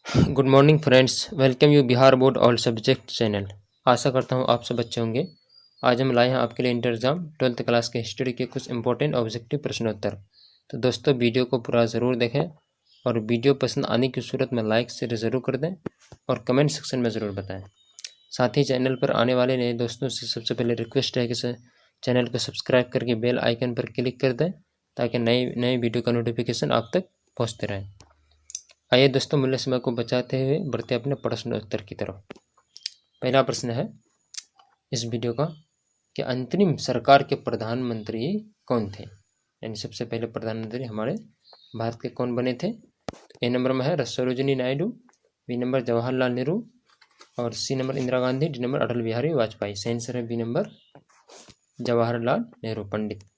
Good morning friends, welcome you Bihar board all subject channel. आशा करता हूँ आप सब अच्छे होंगे। आज हम लाए हैं आपके लिए इंटर एग्जाम 12th क्लास के हिस्ट्री के कुछ इंपॉर्टेंट ऑब्जेक्टिव प्रश्नोत्तर। तो दोस्तों, वीडियो को पूरा ज़रूर देखें और वीडियो पसंद आने की सूरत में लाइक शेयर ज़रूर कर दें और कमेंट सेक्शन में ज़रूर बताएँ। साथ ही चैनल पर आने वाले नए दोस्तों से सबसे पहले रिक्वेस्ट है कि चैनल को सब्सक्राइब करके बेल आइकन पर क्लिक कर दें ताकि नई वीडियो का नोटिफिकेशन आप तक पहुँचते रहें। आइए दोस्तों, मूल्य समय को बचाते हुए बढ़ते अपने प्रश्नोत्तर की तरफ। पहला प्रश्न है इस वीडियो का कि अंतरिम सरकार के प्रधानमंत्री कौन थे, यानी सबसे पहले प्रधानमंत्री हमारे भारत के कौन बने थे। तो ए नंबर में है सरोजिनी नायडू, बी नंबर जवाहरलाल नेहरू और C number Indira Gandhi, D number Atal Bihari Vajpayee. सही आंसर है बी नंबर जवाहरलाल नेहरू पंडित।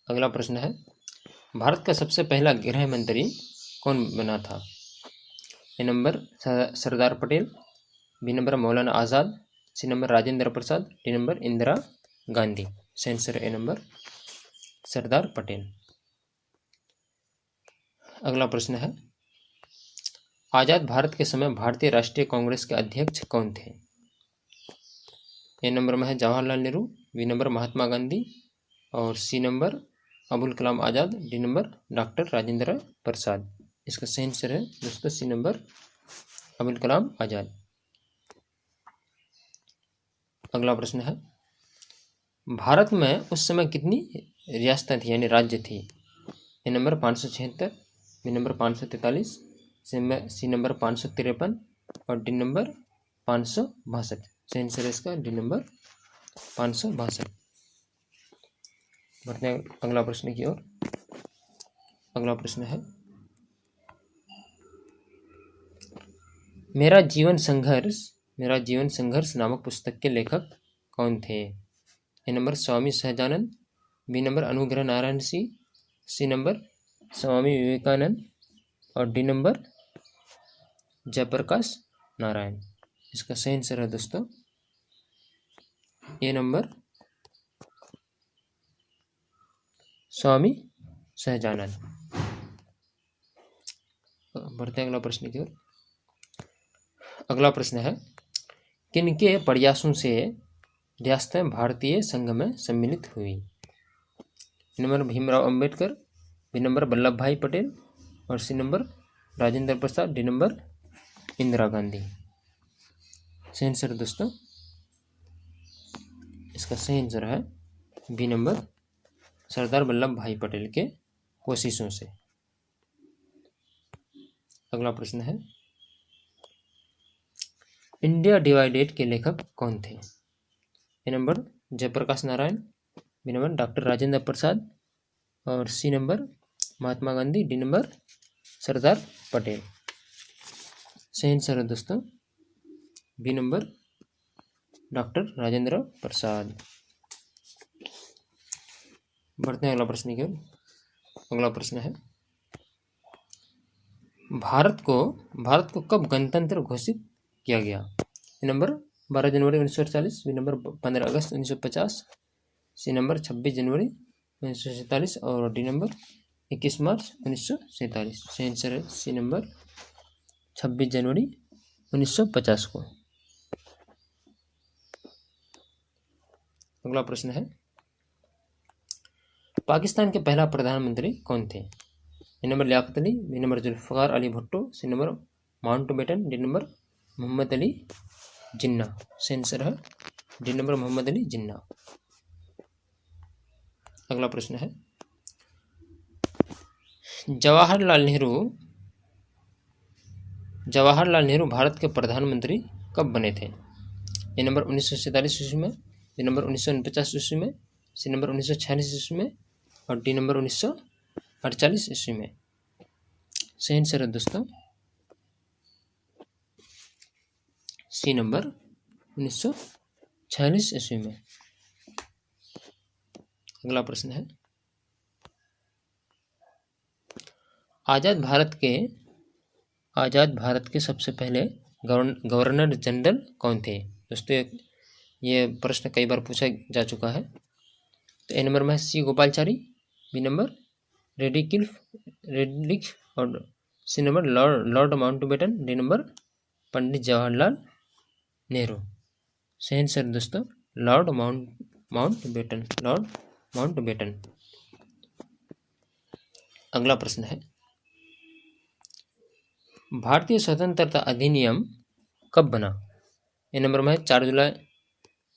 अगला प्रश्न है भारत का सबसे पहला गृह मंत्री कौन बना था। ए number Sardar Patel, B number मौलाना आज़ाद, सी number Rajendra Prasad, D number Indira Gandhi. सही answer A number Sardar Patel. अगला प्रश्न है आज़ाद भारत के समय भारतीय राष्ट्रीय कांग्रेस के अध्यक्ष कौन थे। ए नंबर में है जवाहरलाल नेहरू, बी नंबर महात्मा गांधी और C number Abul Kalam Azad, D number doctor Rajendra प्रसाद। इसका सही आंसर है दोस्तों सी नंबर अबुल कलाम आज़ाद। अगला प्रश्न है भारत में उस समय कितनी रियासतें थी, यानी राज्य थी। A number 576, B number 543, C number 553 और डी नंबर 562। सही आंसर है इसका डी नंबर 562। बढ़ते हैं अगला प्रश्न की ओर। अगला प्रश्न है मेरा जीवन संघर्ष नामक पुस्तक के लेखक कौन थे। A number Swami Sahajanand, B number Anugrah Narayan Singh, C number Swami Vivekananda और डी नंबर जयप्रकाश नारायण। इसका सही आंसर है दोस्तों ए नंबर स्वामी सहजानंद। बढ़ते हैं अगला प्रश्न की ओर। अगला प्रश्न है किनके प्रयासों से रियासतें भारतीय संघ में सम्मिलित हुई। Number Bhimrao Ambedkar, B number Vallabh Bhai Patel और C number Rajendra Prasad, D number Indira Gandhi. सही आंसर दोस्तों इसका सही आंसर है बी नंबर सरदार वल्लभ भाई पटेल के कोशिशों से। अगला प्रश्न है इंडिया डिवाइडेड के लेखक कौन थे। A number Jayaprakash Narayan, B number doctor Rajendra Prasad और C number Mahatma Gandhi, D number Sardar Patel. सही आंसर है दोस्तों B number doctor Rajendra Prasad. बढ़ते हैं अगला प्रश्न की ओर। अगला प्रश्न है भारत को कब गणतंत्र घोषित किया गया। नंबर 12 जनवरी 1948, बी नंबर 15 अगस्त 1950, सी नंबर 26 जनवरी 1947 और डी नंबर 21 मार्च 1947। सही आंसर है सी नंबर 26 जनवरी 1950 को। अगला प्रश्न है पाकिस्तान के पहला प्रधानमंत्री कौन थे। A number Liaquat Ali, B number Zulfikar Ali Bhutto, C number Mountbatten, D number Mohammad Ali Jinnah. सही आंसर है डी नंबर मोहम्मद अली जिन्ना। अगला प्रश्न है जवाहरलाल नेहरू भारत के प्रधानमंत्री कब बने थे। ए नंबर 1947 ईस्वी में, बी नंबर 1949 ईस्वी में, सी नंबर 1946 ईस्वी में और डी नंबर 1948 ईस्वी में। सही आंसर है दोस्तों सी नंबर 1946 ईस्वी में। अगला प्रश्न है आज़ाद भारत के सबसे पहले गवर्नर जनरल कौन थे। दोस्तों ये प्रश्न कई बार पूछा जा चुका है। तो ए नंबर में C Gopalachari, B number Radcliffe और C number lord Mountbatten, D number Pandit Jawaharlal Nehru. सही आंसर दोस्तों लॉर्ड माउंटबेटन, लॉर्ड माउंटबेटन। अगला प्रश्न है, भारतीय स्वतंत्रता अधिनियम कब बना? ए नंबर में है 4 जुलाई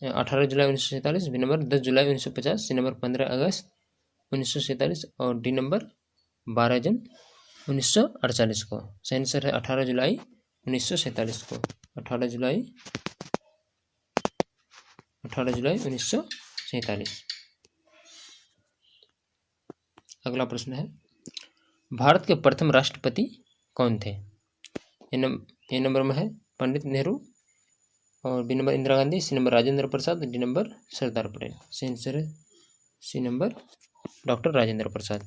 18 जुलाई 1947, बी नंबर 10 जुलाई 1950, सी नंबर 15 अगस्त 1947 और डी नंबर 12 जून 1948 को। सही आंसर है 18 जुलाई 1947 को। 18 जुलाई 1947। अगला प्रश्न है, भारत के प्रथम राष्ट्रपति कौन थे? ए नंबर में है पंडित नेहरू और B number Indira Gandhi, C number Rajendra Prasad, D number Sardar Patel. सही आंसर है C number doctor Rajendra Prasad,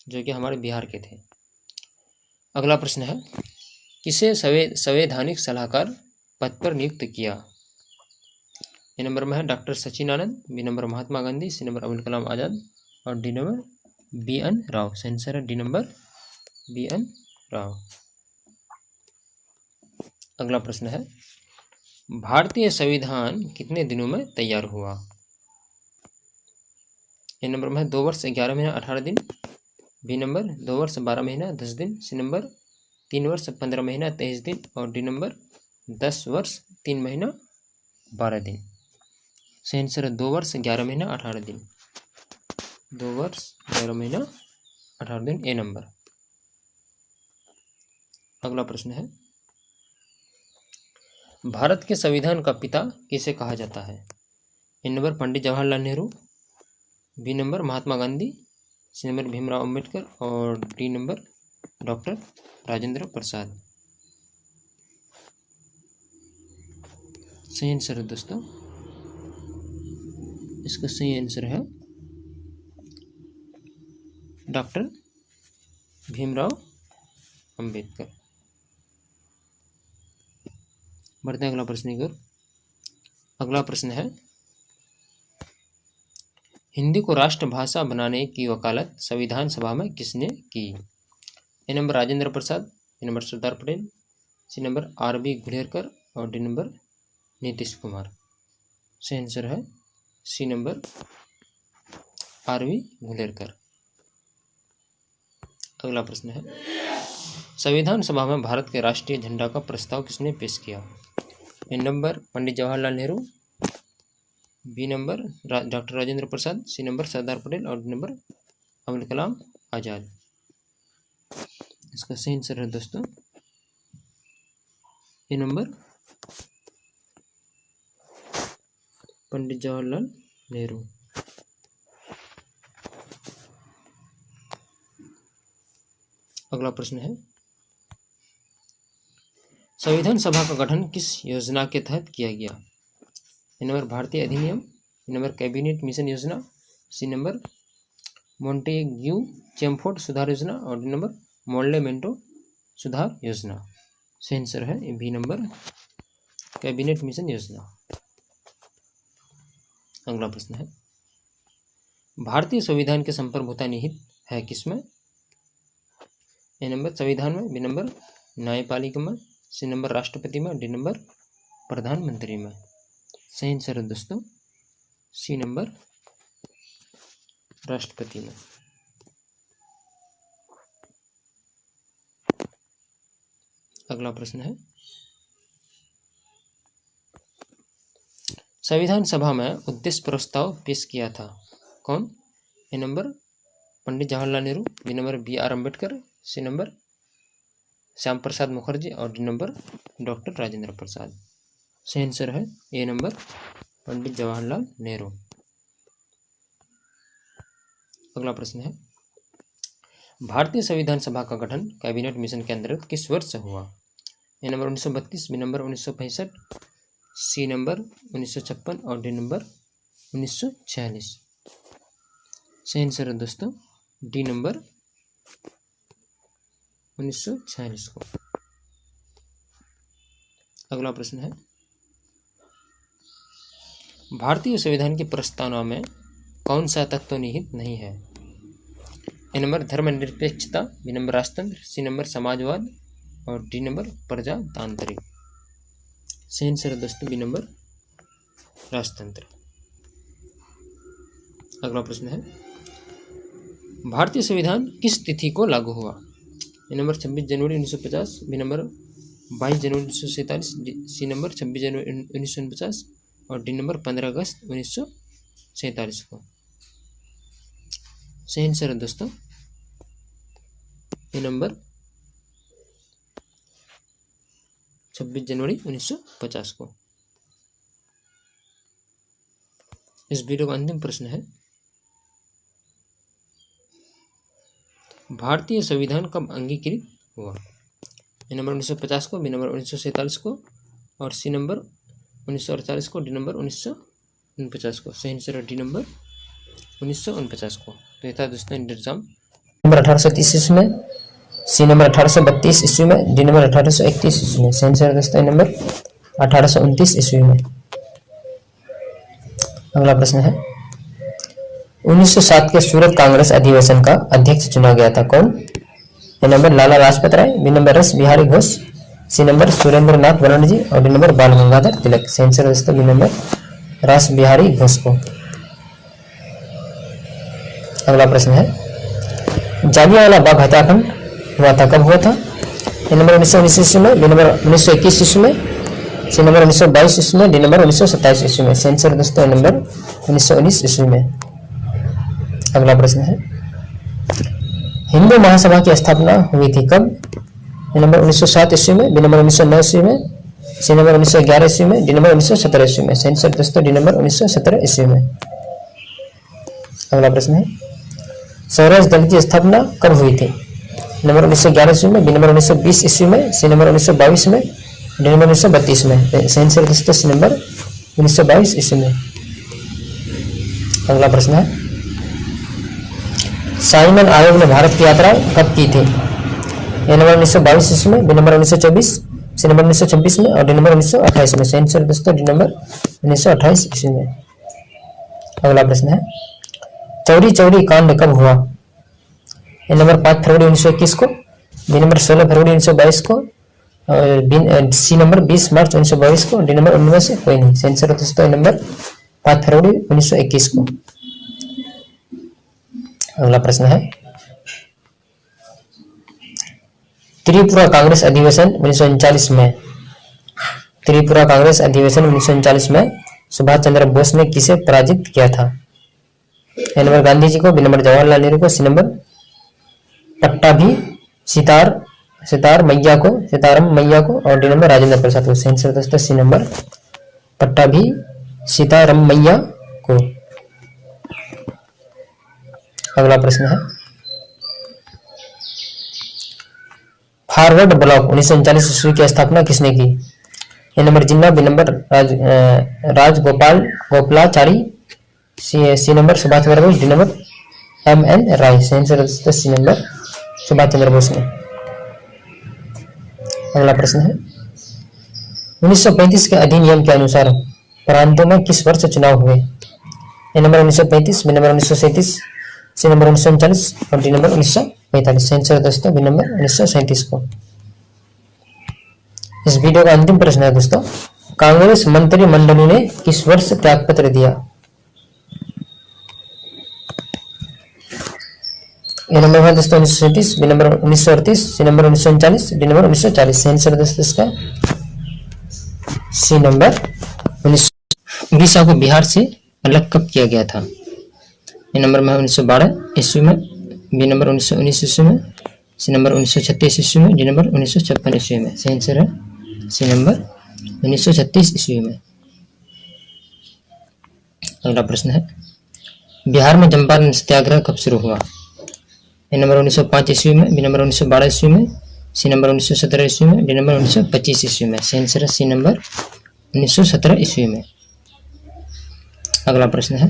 जो कि हमारे बिहार के थे। अगला प्रश्न है, किसे संवैधानिक सलाहकार पद पर नियुक्त किया? ए नंबर में है डॉक्टर सचिन आनंद, B number Mahatma Gandhi, C number Abdul Kalam आजाद और डी नंबर बी.एन. राव। सही आंसर है डी नंबर बी.एन. राव। अगला प्रश्न है, भारतीय संविधान कितने दिनों में तैयार हुआ? ए नंबर में है 2 वर्ष 11 महीना 18 दिन, बी नंबर 2 वर्ष 12 महीना 10 दिन, सी नंबर 3 वर्ष 15 महीना 23 दिन और डी नंबर 10 वर्ष 3 महीना 12 दिन। सही आंसर है 2 वर्ष 11 महीना 18 दिन, 2 वर्ष 11 महीना 18 दिन, ए नंबर। अगला प्रश्न है, भारत के संविधान का पिता किसे कहा जाता है? A number Pandit Jawaharlal Nehru, B number Mahatma Gandhi, C number Bhimrao Ambedkar और D number doctor Rajendra Prasad. सही आंसर है दोस्तों, इसका सही आंसर है डॉक्टर भीमराव अंबेडकर। बढ़ते हैं अगला प्रश्न की ओर। अगला प्रश्न है, हिंदी को राष्ट्रभाषा बनाने की वकालत संविधान सभा में किसने की? A number Rajendra Prasad, B number Sardar Patel, C number RB. घुलेरकर और डी नंबर नीतीश कुमार। सही आंसर है सी नंबर आर.बी. घुलेरकर। अगला प्रश्न है, संविधान सभा में भारत के राष्ट्रीय झंडा का प्रस्ताव किसने पेश किया? A number Pandit Jawaharlal Nehru, B number doctor Rajendra Prasad, C number Sardar Patel और डी नंबर अब्दुल कलाम आजाद। इसका सही आंसर है दोस्तों ए नंबर पंडित जवाहरलाल नेहरू। अगला प्रश्न है, संविधान सभा का गठन किस योजना के तहत किया गया? ए नंबर भारतीय अधिनियम, बी नंबर कैबिनेट मिशन योजना, सी नंबर मोंटेग्यू चेमफोर्ड सुधार योजना और डी नंबर मोर्लेमेंटो सुधार योजना। सही आंसर है बी नंबर कैबिनेट मिशन योजना। अगला प्रश्न है, भारतीय संविधान के संप्रभुता निहित है किसमें? ए नंबर संविधान में, बी नंबर न्यायपालिका में, सी नंबर राष्ट्रपति में, डी नंबर प्रधानमंत्री में। सही आंसर है दोस्तों सी नंबर राष्ट्रपति में। अगला प्रश्न है, संविधान सभा में उद्देश्य प्रस्ताव पेश किया था कौन? A number Pandit Jawaharlal Nehru, B number B R. Ambedkar, C number Shyam Prasad Mukherjee और D number doctor Rajendra Prasad. सही आंसर है ए नंबर पंडित जवाहरलाल नेहरू। अगला प्रश्न है, भारतीय संविधान सभा का गठन कैबिनेट मिशन के अंतर्गत किस वर्ष हुआ? A number 1932, B number 1965, C number 1956 और डी नंबर 1946। सही आंसर है दोस्तों डी नंबर 1946 को। अगला प्रश्न है, भारतीय संविधान की प्रस्तावना में कौन सा तत्व निहित नहीं है? ए नंबर धर्मनिरपेक्षता, बी नंबर राजतंत्र, सी नंबर समाजवाद और डी नंबर प्रजातांत्रिक। सही आंसर है दोस्तों बी नंबर राजतंत्र। अगला प्रश्न है, भारतीय संविधान किस तिथि को लागू हुआ? A number 26 January 1950, B number 22 January 1947, C number 26 जनवरी 1949 और डी नंबर 15 अगस्त 1947 को। सही आंसर है दोस्तों ए नंबर 26 जनवरी 1950 को। इस वीडियो का अंतिम प्रश्न है, भारतीय संविधान कब अंगीकृत हुआ? ए नंबर 1950 को, बी नंबर 1947 को और सी नंबर 1948 को, डी नंबर 1949 को। सही आंसर है डी नंबर 1949 को। तो ये था दोस्तों एग्जाम नंबर 1830 ईस्वी में, सी नंबर 1832 ईस्वी में, डी नंबर 1831 ईस्वी में। सही आंसर है दोस्तों नंबर 1829 ईस्वी में। अगला प्रश्न है, 1907 के सूरत कांग्रेस अधिवेशन का अध्यक्ष चुना गया था, कौन? A number Lala Lajpat Rai, B number रस बिहारी घोष, सी नंबर सुरेंद्र नाथ बनर्जी और डी नंबर बाल गंगाधर तिलक। सही आंसर दोस्तों बी नंबर रास बिहारी घोष को। अगला प्रश्न है, जालियांवाला बाग हत्याकांड हुआ था, कब हुआ था? ए नंबर 1919 ईस्वी में, बी नंबर 1921 ईस्वी में, सी नंबर 1922 ईस्वी में, डी नंबर 1927 ईस्वी में। सही आंसर दोस्तों नंबर 1919 ईस्वी में। अगला प्रश्न है, हिंदू महासभा की स्थापना हुई थी कब? ए नंबर 1907 ईस्वी में, बी नंबर 1909 ईस्वी में, सी नंबर 1911 ईस्वी में, डी नंबर 1917 ईस्वी में। सही आंसर दोस्तों डी नंबर 1917 ईस्वी में। अगला प्रश्न है, स्वराज दल की स्थापना कब हुई थी? नंबर 1911 ईस्वी में, बी नंबर 1920 ईस्वी में, सी नंबर 1922 में, डी नंबर 1932 में। सही आंसर दोस्तों सी नंबर 1922 ईस्वी में। अगला प्रश्न है, साइमन आयोग ने भारत की यात्रा कब की थी? ए नंबर 1922 ईस्वी में, बी नंबर 1924, सी नंबर 1926 में और डी नंबर 1928 में। सही आंसर दोस्तों डी नंबर 1928 ईस्वी में। अगला प्रश्न है, चौरी चौरी कांड कब हुआ? ए नंबर 5 फरवरी 1921 को, बी नंबर 16 फरवरी 1922 को और सी नंबर 20 मार्च 1922 को, डी नंबर उनमें से कोई नहीं। सही आंसर दोस्तों नंबर 5 फरवरी 1921 को। अगला प्रश्न है, त्रिपुरा कांग्रेस अधिवेशन 1939 में, त्रिपुरा कांग्रेस अधिवेशन 1939 में सुभाष चंद्र बोस ने किसे पराजित किया था? ए नंबर गांधी जी को, बी नंबर जवाहरलाल नेहरू को, सी नंबर पट्टाभी सीतारम मैया को और डी नंबर राजेंद्र प्रसाद को। सही आंसर दोस्तों सी नंबर पट्टाभी सीतारम मैया को। अगला प्रश्न है, फॉरवर्ड ब्लॉक 1939 ईस्वी की स्थापना किसने की? A number Jinnah, B number Gopalachari, C number Subhash Chandra Bose, D number MN Roy. सही answer C number Subhash Chandra Bose ने। अगला प्रश्न है, 1935 के अधिनियम के अनुसार प्रांतों में किस वर्ष चुनाव हुए? A number 1935, B number 1937, C number 1939 और डी नंबर 1945। सही आंसर दोस्तों बी नंबर 1937 को। इस वीडियो का अंतिम प्रश्न है दोस्तों, कांग्रेस मंत्रिमंडल ने किस वर्ष त्यागपत्र दिया? ए नंबर है दोस्तों 1937, B number 1938, C number 1939, D number 1940। सही आंसर दोस्तों इसका सी नंबर 19। उड़ीसा को बिहार से अलग कब किया गया था? ए नंबर में 1912 ईस्वी में, बी नंबर 1919 ईस्वी में, सी नंबर 1936 ईस्वी में, डी नंबर 1956 ईस्वी में। सही आंसर है सी नंबर 1936 ईस्वी में। अगला प्रश्न है, बिहार में चंपारण सत्याग्रह कब शुरू हुआ? ए नंबर 1905 ईस्वी में, बी नंबर 1912 ईस्वी में, सी नंबर 1917 ईस्वी में, डी नंबर 1925 ईस्वी में। सही आंसर है सी नंबर 1917 ईस्वी में। अगला प्रश्न है,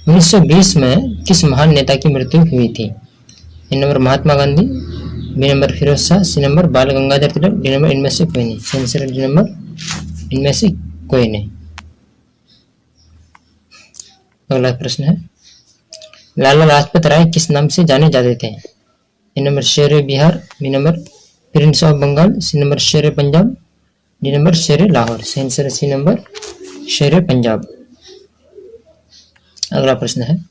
1920 में किस महान नेता की मृत्यु हुई थी? A number Mahatma Gandhi, B number Firoz Shah, C number Bal Gangadhar Tilak, D number इनमें से कोई नहीं। सही आंसर है डी नंबर इनमें से कोई नहीं। अगला प्रश्न है, लाला लाजपत राय किस नाम से जाने जाते थे? A number Sher Bihar, B number prince of Bengal, C number Sher Punjab, D number शेर लाहौर। सही आंसर है सी नंबर शेर पंजाब। अगला प्रश्न है,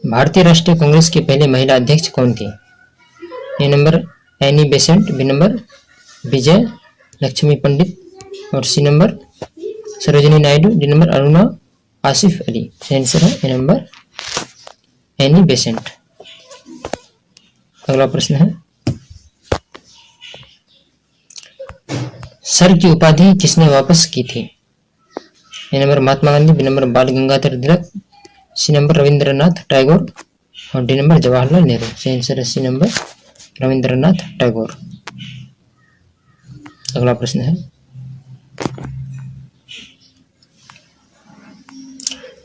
भारतीय राष्ट्रीय कांग्रेस की पहली महिला अध्यक्ष कौन थी? A number Annie Besant, B number Vijay Lakshmi Pandit और C number Sarojini Naidu, D number Aruna Asaf Ali. सही आंसर है ए नंबर एनी बेसेंट। अगला प्रश्न है, सर की उपाधि किसने वापस की थी? A number Mahatma Gandhi, B number Bal Gangadhar Tilak, C number Rabindranath Tagore और डी नंबर जवाहरलाल नेहरू। सही आंसर है सी नंबर रविंद्रनाथ टैगोर। अगला प्रश्न है,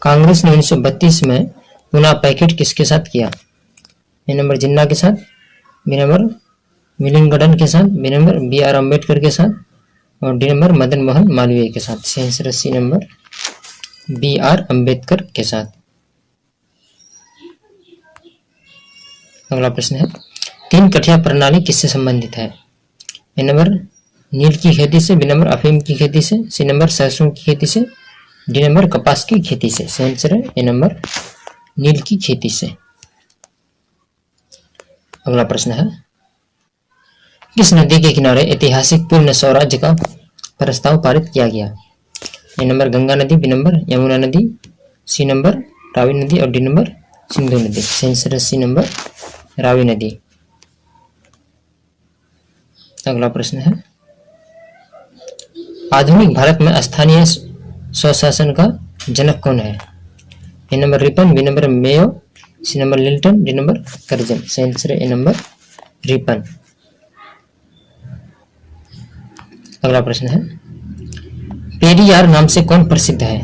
कांग्रेस ने 1932 में पुनः पैकेट किसके साथ किया? ए नंबर जिन्ना के साथ, बी नंबर मिलिंगडन के साथ, B number B R Ambedkar के साथ और डी नंबर मदन मोहन मालवीय के साथ। सही आंसर है C number B R Ambedkar के साथ। अगला प्रश्न है, तीन कठिया प्रणाली किससे संबंधित है? ए नंबर नील की खेती से, बी नंबर अफीम की खेती से, सी नंबर सरसों की खेती से, डी नंबर कपास की खेती से। सही आंसर है ए नंबर नील की खेती से। अगला प्रश्न है, किस नदी के किनारे ऐतिहासिक पूर्ण स्वराज्य का प्रस्ताव पारित किया गया? ए नंबर गंगा नदी, बी नंबर यमुना नदी, सी नंबर रावी नदी और डी नंबर सिंधु नदी। सही आंसर है सी नंबर रावी नदी। अगला प्रश्न है, आधुनिक भारत में स्थानीय स्वशासन का जनक कौन है? A number Ripon, B number Mayo, C number Lytton, D number Curzon. सही आंसर है ए नंबर रिपन। अगला प्रश्न है, पेरियार नाम से कौन प्रसिद्ध है?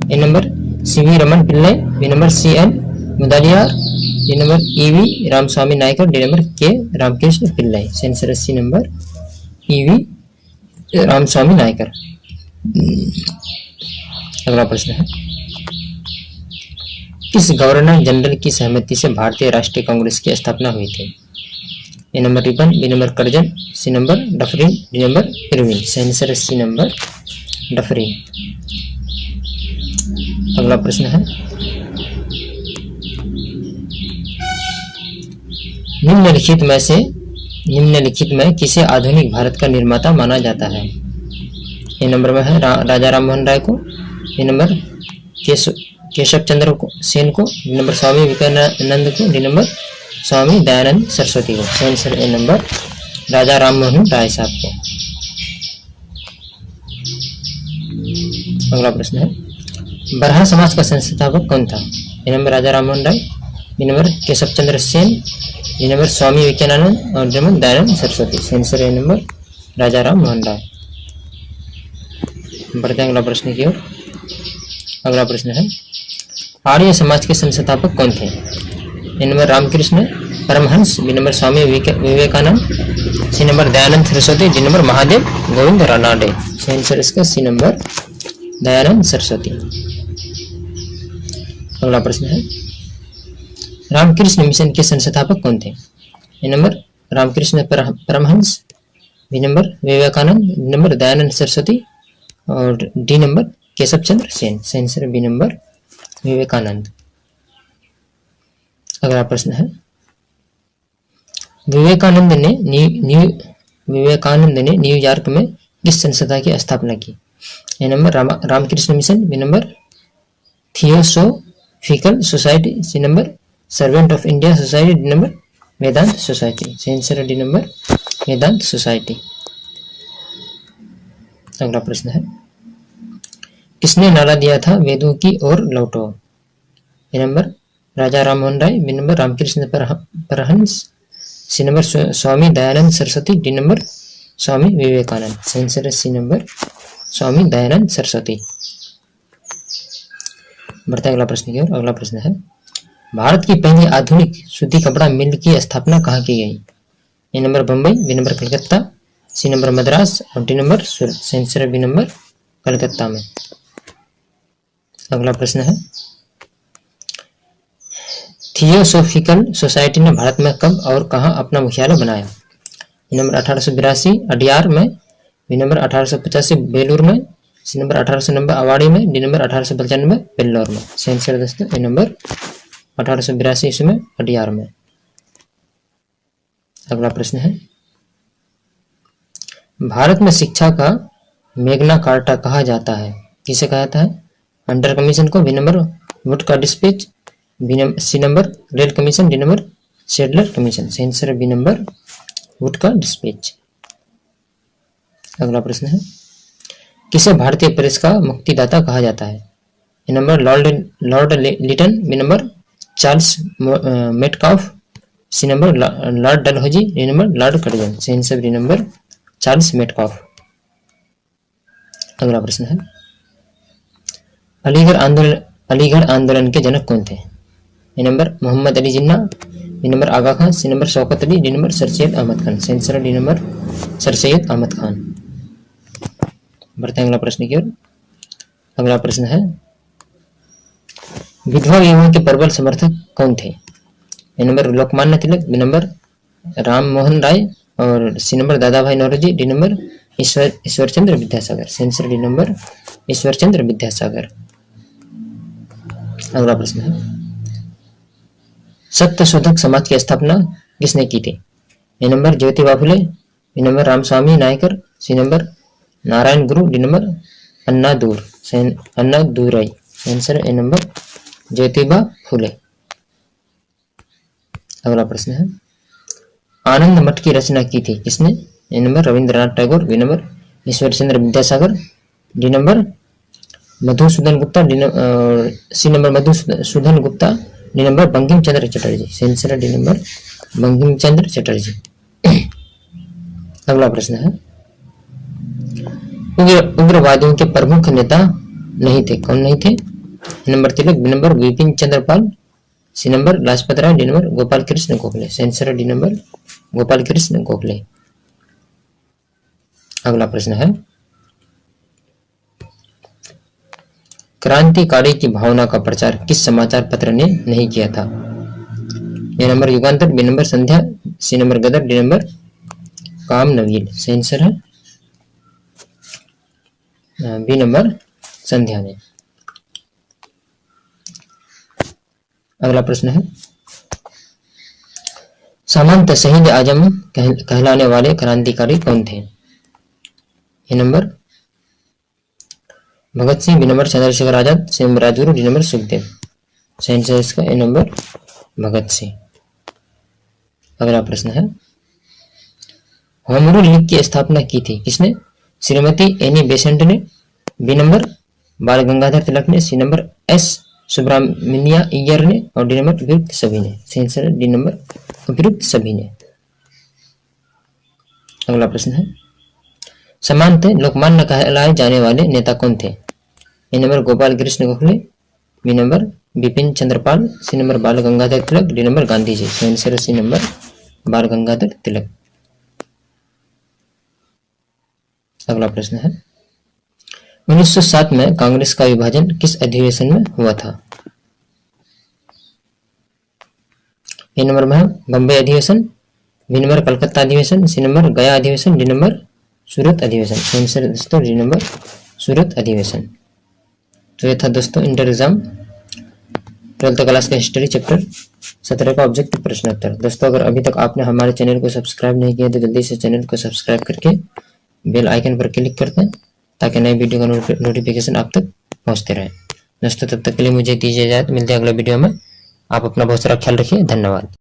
A number C V Raman Pillai, B number C N Mudaliar, D number E V Ramaswamy Naicker, D number K Ramakrishna Pillai. सही आंसर है C number E V Ramaswamy Naicker. अगला प्रश्न है, किस गवर्नर जनरल की सहमति से भारतीय राष्ट्रीय कांग्रेस की स्थापना हुई थी? A number Ripon, B number Curzon, C number Dufferin, D number Irwin. सही आंसर है सी नंबर डफरिन। अगला प्रश्न है, निम्नलिखित में किसे आधुनिक भारत का निर्माता माना जाता है? ए नंबर में है राजा राम मोहन राय को, बी नंबर केशव चंद्र सेन को, डी नंबर स्वामी विवेकानंद को, डी नंबर स्वामी दयानंद सरस्वती को। सही answer A number Raja Ram Mohan राय साहब को। अगला प्रश्न है, बरहा समाज का संस्थापक कौन था? ए number Raja Ram Mohan Roy, B number Keshab Chandra Sen, D number Swami Vivekananda और डी नंबर दयानंद सरस्वती। सही answer A number Raja Ram Mohan राय। बढ़ते हैं अगला प्रश्न की ओर। अगला प्रश्न है, आर्य समाज के संस्थापक कौन थे? A number Ramakrishna Paramahamsa, B number Swami Vivekananda, C number Dayanand Saraswati, D number Mahadev Govind Ranade. सही आंसर इसका सी नंबर दयानंद सरस्वती। अगला प्रश्न है, रामकृष्ण मिशन के संस्थापक कौन थे? A number Ramakrishna Paramahamsa, B number Vivekananda, D number Dayanand Saraswati और डी नंबर केशव चंद्र सेन। सही आंसर बी नंबर विवेकानंद। अगला प्रश्न है, विवेकानंद ने न्यूयॉर्क में किस संस्था की स्थापना की? A number Ramakrishna mission, B number theosophical society, C number servant of India society, D number Vedanta society. सही answer D number Vedanta society. अगला प्रश्न है, किसने नारा दिया था वेदों की ओर लौटो? A number Raja Ram Mohan Roy, B number Ramakrishna Paramahamsa, C number Swami Dayanand Saraswati, D number Swami Vivekananda. सही आंसर है सी नंबर स्वामी दयानंद सरस्वती। बढ़ते अगला प्रश्न की ओर। अगला प्रश्न है, भारत की पहली आधुनिक सूती कपड़ा मिल की स्थापना कहाँ की गई? A number Bombay, B number Calcutta, C number Madras और डी नंबर सूरत। सही आंसर बी नंबर कलकत्ता में। अगला प्रश्न है, थियोसोफिकल सोसाइटी ने भारत में कब और कहाँ अपना मुख्यालय बनाया? बी नंबर 1882 अडियार में, बी नंबर 1885 बेलूर में, सी नंबर 1890 अवाड़ी में, डी नंबर 1895 वेल्लोर में। सही आंसर दोस्तों ए नंबर 1882 इसमें अडियार में। अगला प्रश्न है, भारत में शिक्षा का मैग्ना कार्टा कहा जाता है? किसे कहा जाता है? हंटर कमीशन को, बी नंबर वुड का dispatch, C number rail commission, D number Sadler commission. सही आंसर है बी नंबर वुड का डिस्पैच। अगला प्रश्न है, किसे भारतीय प्रेस का मुक्तिदाता कहा जाता है? A number lord Lytton, B number Charles Metcalfe, C number lord Dalhousie, D number lord Curzon. सही answer D number Charles Metcalfe. अगला प्रश्न है, अलीगढ़ आंदोलन के जनक कौन थे? A number Mohammad Ali Jinnah, B number Aga Khan, C number Shaukat Ali, D number sir Syed Ahmad Khan. सही answer D number sir Syed Ahmad Khan. बढ़ते हैं अगला प्रश्न की ओर। अगला प्रश्न है, विधवा विवाह के प्रबल समर्थक कौन थे? A number Lokmanya Tilak, B number Ram Mohan राय, और सी नंबर दादा भाई नौरोजी, डी नंबर ईश्वरचंद्र विद्यासागर। सही answer D number Ishwarchandra Vidyasagar. अगला प्रश्न है, सत्यशोधक समाज की स्थापना किसने की थी? A number Jyotiba Phule, B number Ramaswamy Naicker, C number Narayana Guru, D number Annadurai. Answer A number Jyotiba Phule. अगला प्रश्न है, आनंद मठ की रचना की थी किसने? A number Rabindranath Tagore, B number Ishwarchandra Vidyasagar, D number Madhusudan Gupta, C number Madhusudan Gupta, D number Bankim Chandra Chatterjee. सही answer D number Bankim Chandra Chatterjee. अगला प्रश्न है, उग्रवादियों के प्रमुख नेता नहीं थे, कौन नहीं थे? Number Tilak, B number Bipin Chandrapal, C number Lajpat Rai, D number Gopal Krishna Gokhale. सही answer D number Gopal Krishna Gokhale. अगला प्रश्न है, क्रांतिकारी की भावना का प्रचार किस समाचार पत्र ने नहीं किया था? ए नंबर युगांतर, बी नंबर संध्या, सी नंबर गदर, डी नंबर काम नवीन। सही आंसर है बी नंबर संध्या ने। अगला प्रश्न है, सामंत शहीद आजम कहलाने वाले क्रांतिकारी कौन थे? A number Bhagat Singh, B number Chandrashekhar Azad, C number Rajguru, D number Sukhdev. सही आंसर इसका ए नंबर भगत सिंह। अगला प्रश्न है, होम रूल लीग की स्थापना की थी किसने? श्रीमती एनी बेसेंट ने, बी नंबर बाल गंगाधर तिलक ने, C number S Subramania Iyer ने, और डी नंबर उपयुक्त सभी ने। सही आंसर डी नंबर उपयुक्त सभी ने। अगला प्रश्न है, सामान्यतः लोकमान्य कहलाए जाने वाले नेता कौन थे? A number Gopal Krishna Gokhale, B number Bipin Chandrapal, C number Bal Gangadhar Tilak, D number Gandhi ji. सही answer C number Bal Gangadhar तिलक। अगला प्रश्न है, 1907 में कांग्रेस का विभाजन किस अधिवेशन में हुआ था? ए नंबर में बम्बई अधिवेशन, बी नंबर कलकत्ता अधिवेशन, सी नंबर गया अधिवेशन, डी नंबर सूरत अधिवेशन। आंसर दोस्तों डी नंबर सूरत अधिवेशन। तो ये था दोस्तों इंटर एग्जाम 12th क्लास का हिस्ट्री चैप्टर 17 का ऑब्जेक्टिव प्रश्न उत्तर। दोस्तों अगर अभी तक आपने हमारे चैनल को सब्सक्राइब नहीं किया तो जल्दी से चैनल को सब्सक्राइब करके बेल आइकन पर क्लिक कर दें ताकि नई वीडियो का नोटिफिकेशन आप तक पहुंचते रहे। दोस्तों तब तक के लिए मुझे दीजिए इजाजत, मिलते हैं अगले वीडियो में। आप अपना बहुत सारा ख्याल रखिए, धन्यवाद।